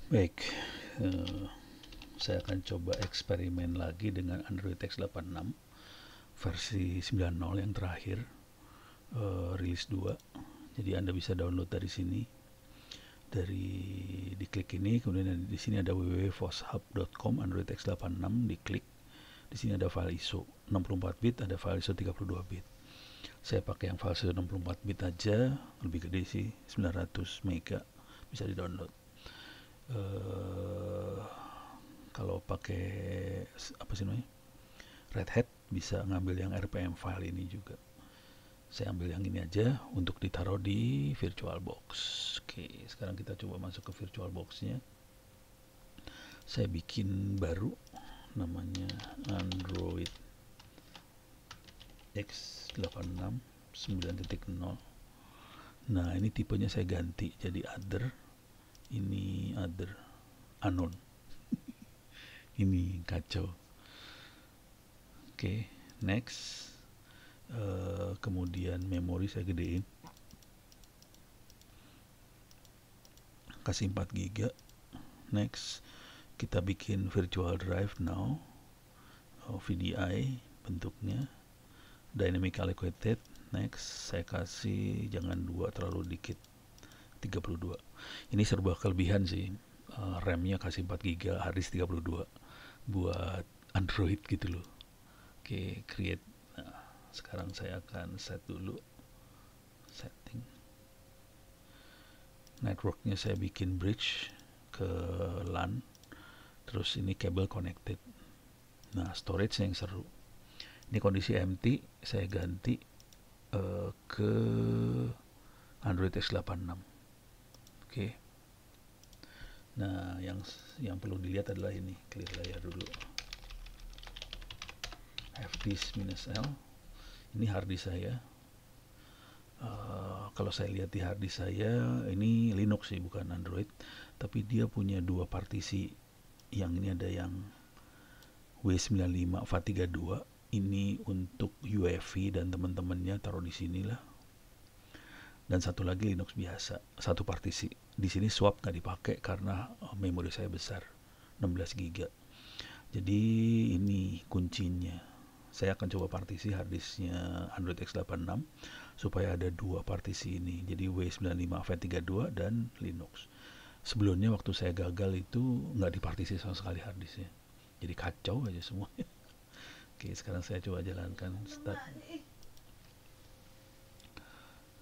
Baik, eh, saya akan coba eksperimen lagi dengan Android X86 versi 9.0 yang terakhir, rilis 2. Jadi Anda bisa download dari sini, dari diklik ini, kemudian di sini ada www.foshub.com Android X86, diklik. Di sini ada file ISO 64 bit, ada file ISO 32 bit. Saya pakai yang file ISO 64 bit aja, lebih gede sih, 900 mega, bisa di-download. Kalau pakai apa sih namanya, Red Hat, bisa ngambil yang RPM file ini juga. Saya ambil yang ini aja untuk ditaruh di VirtualBox. Oke, sekarang kita coba masuk ke VirtualBox-nya. Saya bikin baru, namanya Android X86 9.0. Nah, ini tipenya saya ganti jadi other. Ini other, unknown. Ini kacau. Oke, next. Kemudian memori saya gedein, kasih 4 GB. Next, kita bikin virtual drive now, VDI bentuknya, dynamic allocated. Next, saya kasih jangan 2, terlalu dikit, 32. Ini serba kelebihan sih. RAM-nya kasih 4 GB, hard disk 32 buat Android gitu loh. Oke, create. Nah, sekarang saya akan set dulu setting. Networknya saya bikin bridge ke LAN, terus ini kabel connected. Nah, storage yang seru, ini kondisi empty, saya ganti ke Android X86. Oke. Nah, yang perlu dilihat adalah ini, clear layar dulu. fdisk-l, ini harddisk saya. Kalau saya lihat di harddisk saya, ini Linux sih, bukan Android, tapi dia punya 2 partisi. Yang ini ada yang W95 FAT32, ini untuk UEFI dan teman-temannya, taruh di sini lah. Dan satu lagi Linux biasa, satu partisi. Di sini swap nggak dipakai karena memori saya besar, 16 GB. Jadi ini kuncinya. Saya akan coba partisi harddisknya Android X86 supaya ada 2 partisi ini. Jadi W95 FAT32 dan Linux. Sebelumnya waktu saya gagal itu nggak dipartisi sama sekali harddisknya. Jadi kacau aja semuanya. Oke, sekarang saya coba jalankan start.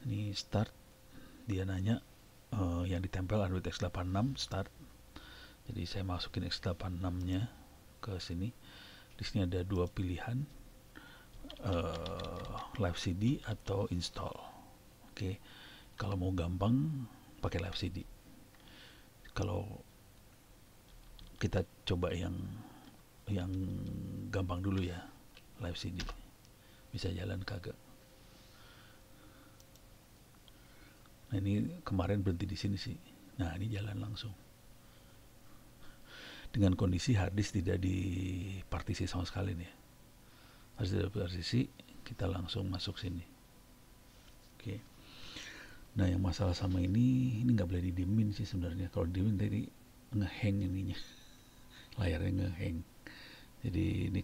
Ini start, dia nanya yang ditempel Android X86 start. Jadi saya masukin X86-nya ke sini. Di sini ada 2 pilihan, live CD atau install. Oke, kalau mau gampang pakai live CD. Kalau kita coba yang gampang dulu ya, live CD. Bisa jalan kagak? Nah, ini kemarin berhenti di sini sih. Nah, ini jalan langsung. Dengan kondisi harddisk tidak dipartisi sama sekali nih. Harus dipartisi, kita langsung masuk sini. Oke. Nah, yang masalah sama ini nggak boleh didiemin sih sebenarnya. Kalau didiemin tadi ngehang ininya, layarnya ngehang. Jadi ini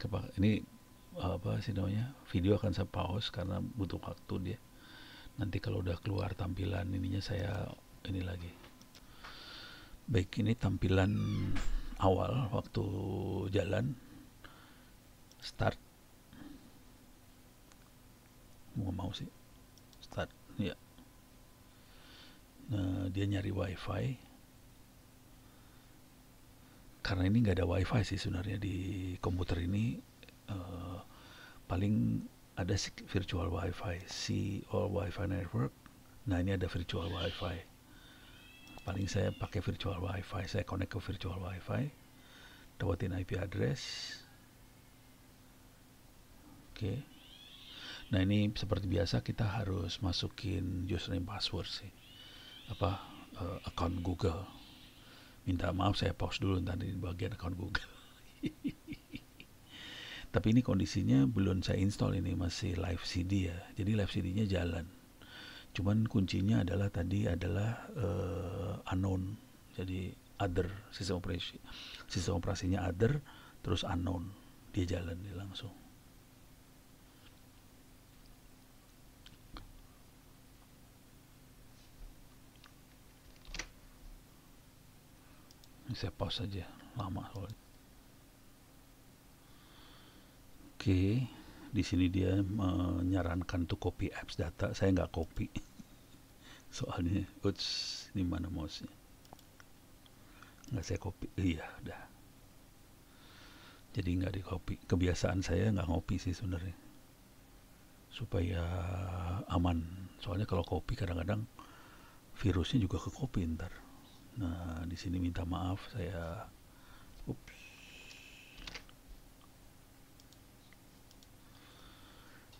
apa sih namanya, video akan saya pause karena butuh waktu dia. Nanti kalau udah keluar tampilan ininya saya ini lagi. Baik, ini tampilan awal waktu jalan. Start. Mau sih start ya. Nah, dia nyari wifi. Karena ini nggak ada wifi sih sebenarnya di komputer ini. Paling ada virtual wifi, see all wifi network. Nah, ini ada virtual wifi. Paling saya pakai virtual wifi, saya connect ke virtual wifi, dapetin IP address. Oke. Nah, ini seperti biasa kita harus masukin username password sih, account Google. Minta maaf saya pause dulu tadi di bagian account Google. Tapi ini kondisinya belum saya install, ini masih live CD ya. Jadi live CD-nya jalan. Cuman kuncinya adalah tadi adalah unknown. Jadi other, sistem operasinya other, terus unknown, dia jalan dia langsung. Saya pause saja, lama soalnya. Oke, di sini dia menyarankan untuk copy apps data. Saya nggak copy, soalnya, ini mana mouse-nya? Nggak saya copy. Iya, udah. Jadi nggak di copy. Kebiasaan saya nggak ngopi sih sebenarnya, supaya aman. Soalnya kalau copy kadang-kadang virusnya juga ke copy ntar. Nah, di sini minta maaf saya. Ups.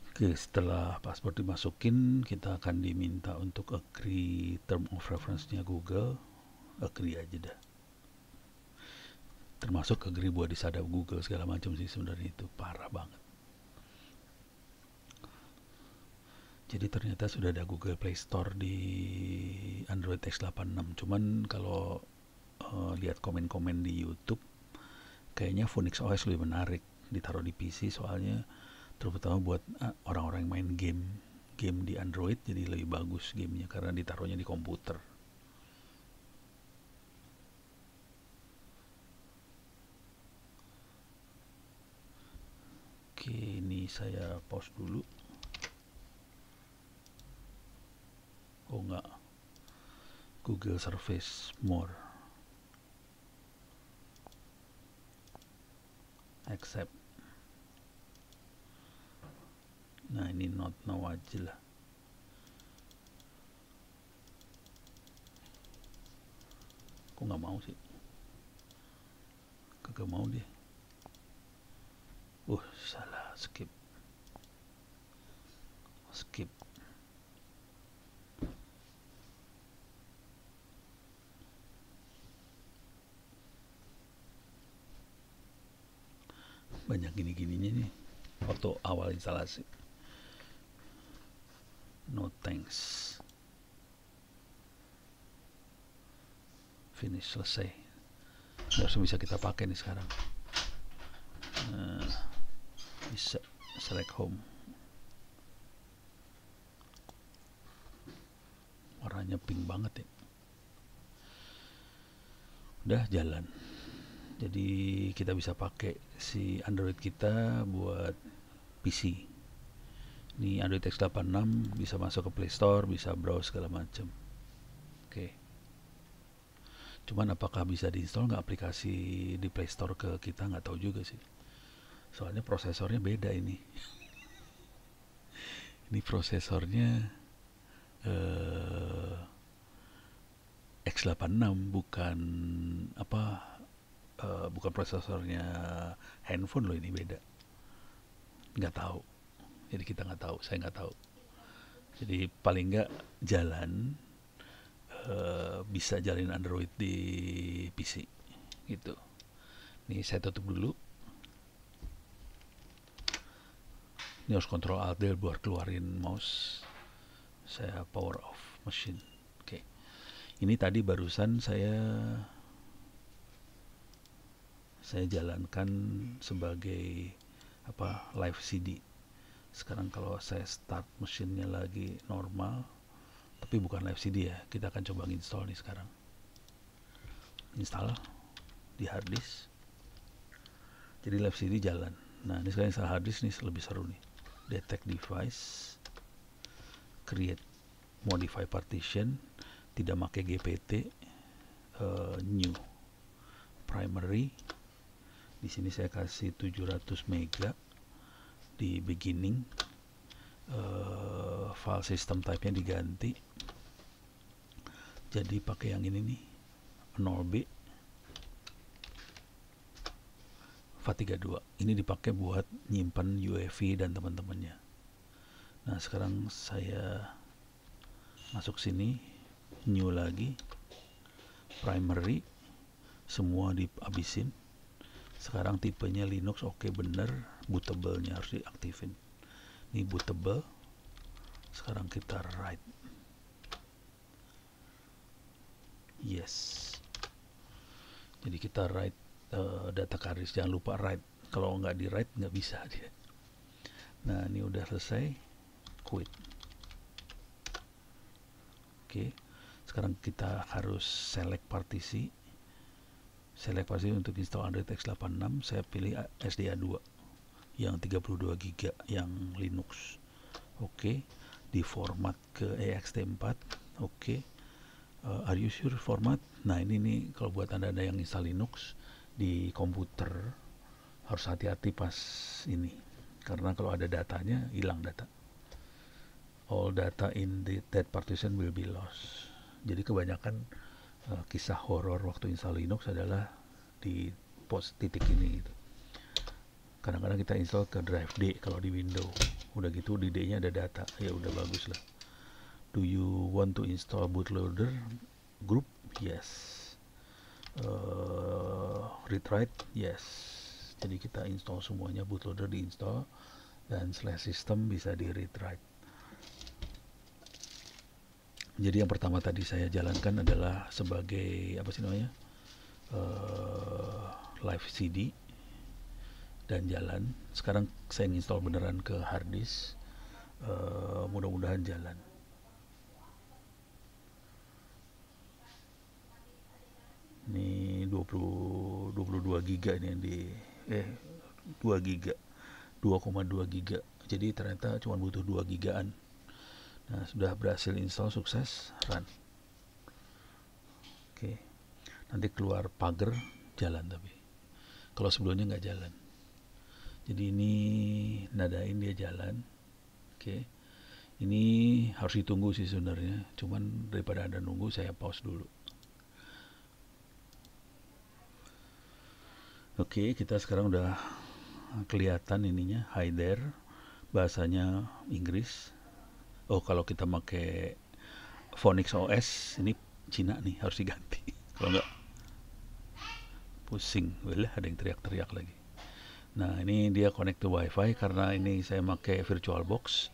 Oke, setelah password dimasukin, kita akan diminta untuk agree term of reference-nya Google. Agree aja dah. Termasuk agree buat disadap Google segala macam sih sebenarnya, itu parah banget. Jadi ternyata sudah ada Google Play Store di Android X86. Cuman kalau lihat komen-komen di YouTube, kayaknya Phoenix OS lebih menarik ditaruh di PC, soalnya terutama buat orang-orang yang main game di Android, jadi lebih bagus gamenya karena ditaruhnya di komputer. Oke, ini saya pause dulu. Oh enggak, Google Service More, accept. Nah, ini not now aja lah. Kok nggak mau sih? Kagak mau dia. Salah, skip. Banyak gini-gininya nih waktu awal instalasi. No thanks. Finish, selesai. Langsung bisa kita pakai nih sekarang. Bisa select home. Warnanya pink banget ya. Udah jalan. Jadi kita bisa pakai si Android kita buat PC. Ini Android X86 bisa masuk ke Play Store, bisa browse segala macam. Oke. Cuman apakah bisa diinstal nggak aplikasi di Play Store ke kita, nggak tahu juga sih. Soalnya prosesornya beda ini. Ini prosesornya X86, bukan bukan prosesornya handphone loh, ini beda. Nggak tahu. Jadi kita nggak tahu, saya nggak tahu. Jadi paling nggak jalan, bisa jalin Android di PC gitu. Ini saya tutup dulu. Ini harus Ctrl Alt Del buat keluarin mouse. Saya power off machine. Oke. Ini tadi barusan saya jalankan sebagai live CD. Sekarang kalau saya start mesinnya lagi normal, tapi bukan live CD ya, kita akan coba install nih sekarang. Install di hard disk. Jadi live CD jalan. Nah, ini sekarang install hard disk nih, lebih seru nih. Detect device, create modify partition, tidak pakai GPT, new primary. Di sini saya kasih 700 mega di beginning. File system type-nya diganti, jadi pakai yang ini nih, 0B FAT32. Ini dipakai buat nyimpan UEFI dan teman-temannya. Nah, sekarang saya masuk sini, new lagi, primary, semua dihabisin. Sekarang tipenya Linux, oke, bener. Bootable-nya harus diaktifin. Ini bootable. Sekarang kita write yes. Jadi kita write data ke hard disk, jangan lupa write. Kalau nggak di write nggak bisa dia. Nah ini udah selesai, quit. Oke, sekarang kita harus select partisi. Select partisi untuk install Android x86. Saya pilih SDA 2 yang 32 GB yang Linux. Oke, di format ke ext4. Oke, are you sure format? Nah ini nih kalau buat anda yang install Linux di komputer harus hati-hati pas ini, karena kalau ada datanya hilang data. All data in that partition will be lost. Jadi kebanyakan kisah horor waktu install Linux adalah di pos titik ini gitu. Kadang-kadang kita install ke drive D kalau di Windows, udah gitu di D-nya ada data, ya udah bagus lah. Do you want to install bootloader group? Yes. Read write? Yes. Jadi kita install semuanya, bootloader di install, dan /system bisa di read write. Jadi yang pertama tadi saya jalankan adalah sebagai apa sih namanya, live CD dan jalan. Sekarang saya install beneran ke hard disk, mudah-mudahan jalan. Ini 22 giga ini yang di 2 giga 2,2 giga, jadi ternyata cuma butuh 2 gigaan. Nah sudah berhasil install, sukses, run. Oke, nanti keluar pagar jalan, tapi kalau sebelumnya nggak jalan. Jadi ini nadain dia jalan. Oke, ini harus ditunggu sih sebenarnya, cuman daripada anda nunggu saya pause dulu. Oke, kita sekarang udah kelihatan ininya, hi there, bahasanya Inggris. Oh, kalau kita pakai Phoenix OS ini Cina nih, harus diganti. Kalau nggak pusing, boleh ada yang teriak-teriak lagi. Nah ini dia connect to wifi, karena ini saya pakai VirtualBox.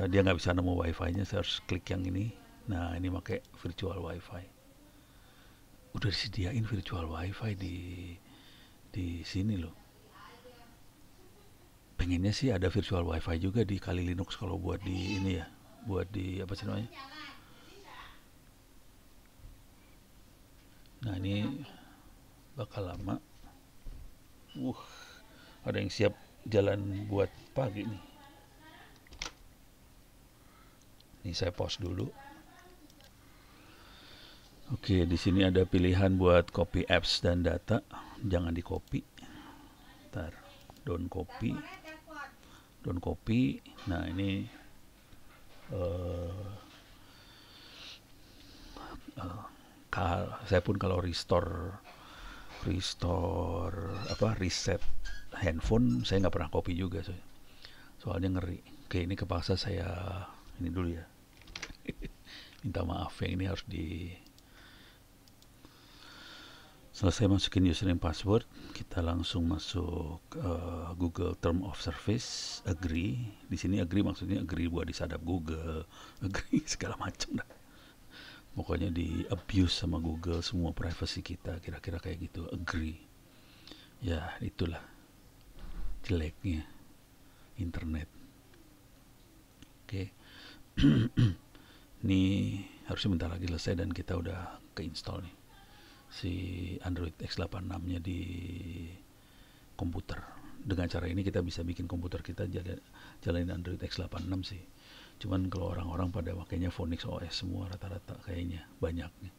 Dia nggak bisa nemu wifi-nya, saya harus klik yang ini. Nah ini pakai virtual wifi. Udah disediain virtual wifi di sini loh. Pengennya sih ada virtual wifi juga di Kali Linux kalau buat di ini ya, buat di apa sih namanya. Nah ini bakal lama. Ada yang siap jalan buat pagi nih. Ini saya pause dulu. Oke, di sini ada pilihan buat copy apps dan data. Jangan di copy. Ntar, don't copy. Nah ini saya pun kalau restore reset handphone, saya nggak pernah copy juga, soalnya ngeri. Oke, ini kepaksa saya ini dulu ya. Minta maaf, yang ini harus selesai masukin username password, kita langsung masuk Google Term of Service, agree. Di sini agree maksudnya agree buat disadap Google, agree segala macam dah. Pokoknya di abuse sama Google semua privacy kita, kira-kira kayak gitu, agree. Ya itulah jeleknya internet. Oke. Ini harusnya bentar lagi selesai dan kita udah keinstall nih si Android x86-nya di komputer. Dengan cara ini kita bisa bikin komputer kita jalanin Android x86 sih. Cuman kalau orang-orang pada makanya Phoenix OS semua rata-rata kayaknya, banyaknya.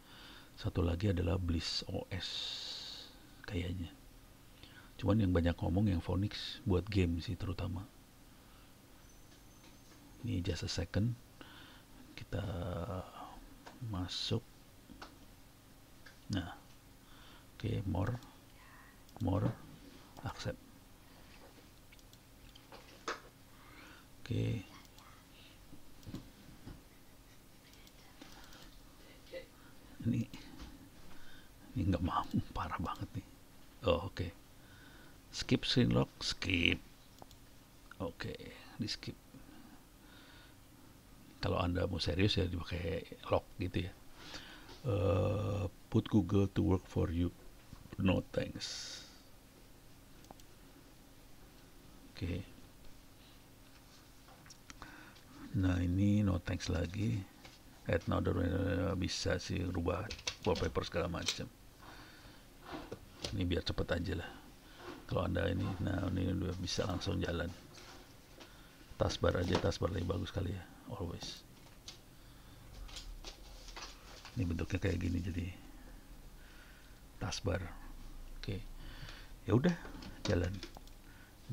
Satu lagi adalah Bliss OS kayaknya. Cuman yang banyak ngomong yang Phoenix buat game sih terutama. Ini just a second. Kita masuk. Nah, oke, more, accept. Oke. Ini nggak mau, parah banget nih. Oh, oke. Skip screen lock, skip. Oke, di skip. Kalau Anda mau serius ya dipakai lock gitu ya. Put Google to work for you. No thanks. Oke. Nah ini no thanks lagi. Add now bisa sih rubah wallpaper segala macam. Ini biar cepet aja lah. Kalau anda ini, nah ini udah bisa langsung jalan. Taskbar aja, taskbar lebih bagus kali ya, always. Ini bentuknya kayak gini jadi taskbar. Oke, ya udah jalan.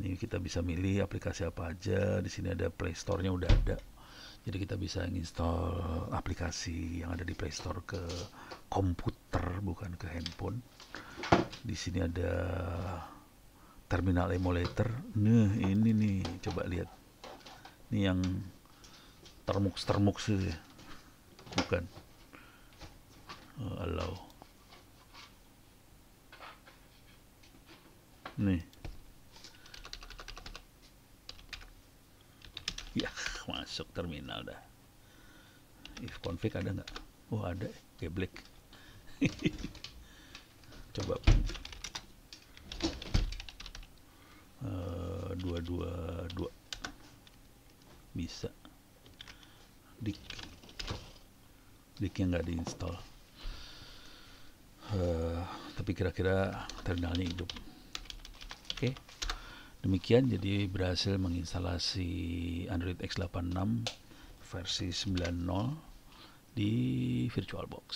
Ini kita bisa milih aplikasi apa aja. Di sini ada Play Store-nya udah ada. Jadi kita bisa install aplikasi yang ada di Play Store ke komputer, bukan ke handphone. Di sini ada terminal emulator. Nah ini nih, coba lihat. Ini yang termux sih, bukan. Allow. Nih. Ya, masuk terminal dah. If config ada nggak? Oh ada, geblek. Coba 222 bisa. Diknya nggak diinstal. Tapi kira-kira terminalnya hidup. Oke. Demikian jadi berhasil menginstalasi Android X86 versi 9.0 di VirtualBox.